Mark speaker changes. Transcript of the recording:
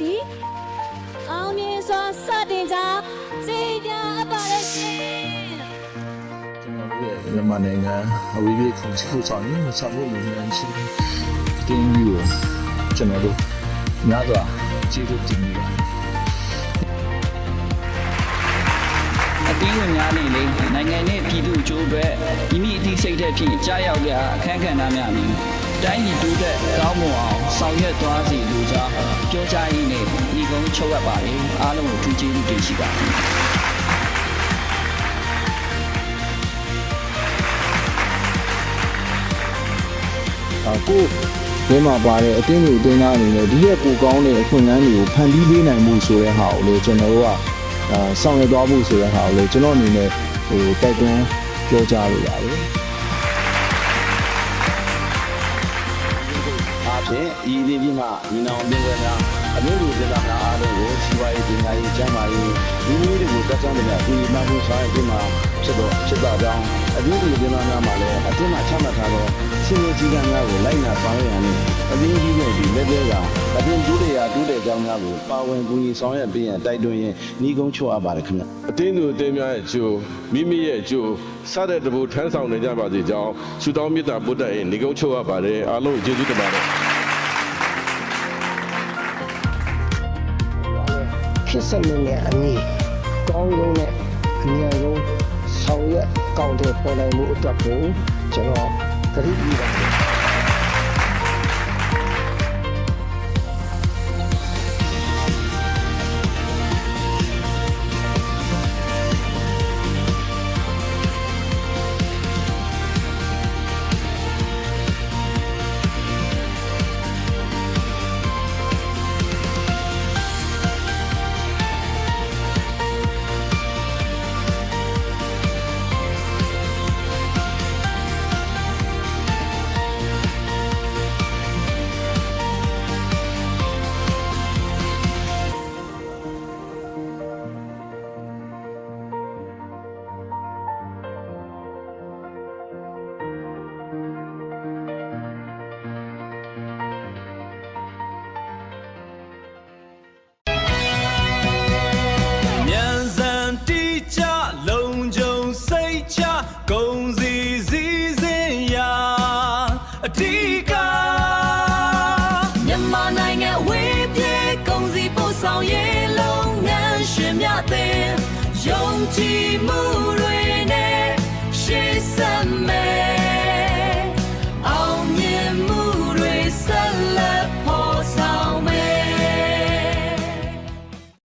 Speaker 1: စီအောင်မြင်စွာစတင်ကြောင်းကြေညာအပ်ပါရရှင်
Speaker 2: မြန်မာနိုင်ငံအဝေးပြေးခုံချိုးဆောင်ရင်ဆောင်ဖို့လုပ်ငန်းရှိတယ်။တင်းကြီးကိုကျွန်တော်တို့များစွာကျေးဇူးတင်နေပါတယ်။
Speaker 3: အတင်းဝင်များနေလေနိုင်ငံနဲ့ပြည်သူ့အကျိုးအတွက်မိမိအသိစိတ်ဓာတ်ဖြင့်ကြားရောက်ရာအခမ်းကဏ္ဍများမည်တိုင်းပြည်တိုးတက်ကောင်းမွန်အောင်ဆောင်ရွက်သွားစီလိုကြောင်းပြောကြားရင်းနဲ့ညီကုန်းချုပ်အပ်ပါတယ်အားလုံးကိုထူးကျေးဇူးတင်ရှိပါတယ်
Speaker 2: အခုဒီမှာပါတဲ့အတင်းတွေအတင်းသားအနေနဲ့ဒီရဲ့ကိုကောင်းတဲ့အခွင့်အလမ်းတွေကိုဖန်တီးပေးနိုင်မှုဆိုတဲ့ဟာကိုလေကျွန်တော်တို့ကဆောင်ရွက်သွားဖို့ဆိုတဲ့ဟာကိုလေကျွန်တော်အနေနဲ့တိုက်တွန်းပြောကြားလိုပါတယ်
Speaker 4: အားဖြင့်ဤဒီပြီးမှညီနောင်ပြည်ဝဲများအမျိုးလူဒေသများအားလုံးကိုစီးပွားရေးပညာရေးကျန်းမာရေးလူမျိုးတွေကိုတက်ကြွတဲ့ပြည်မှမှုဆောင်ရွက်ပြီးမှဖြစ်တာကြောင့်အမျိုးလူဒေသများမှာလည်းအတင်းမှချမှတ်ထားသောစီမံစည်းကမ်းများကိုလိုက်နာဆောင်ရွက်ရန်နဲ့အတင်းကြီးရဲ့ဒီလက်သေးကအတင်းဒုတိယကြောင်းများကိုပါဝင်ကူညီဆောင်ရွက်ပေးရန်တိုက်တွန်းရင်းညီကုန်းချောအပ်ပါတယ်ခင်ဗျ
Speaker 5: အတင်းသူအတင်းများရဲ့အကျိုးမိမိရဲ့အကျိုးစတဲ့တဘူထမ်းဆောင်နေကြပါစေကြောင်းဆုတောင်းမေတ္တာပို့တတ်ရင်ညီကုန်းချောအပ်ပါတယ်အားလုံးကျေးဇူးတင်ပါတယ်
Speaker 6: ဖြစ်စနေတဲ့အနေကောင်းဆုံးနဲ့အများဆုံးဆောင်ရွက်ကောင်းတဲ့ပေါ်နိုင်မှုအတွက်ကိုကျွန်တော်သတိပြုပါတယ်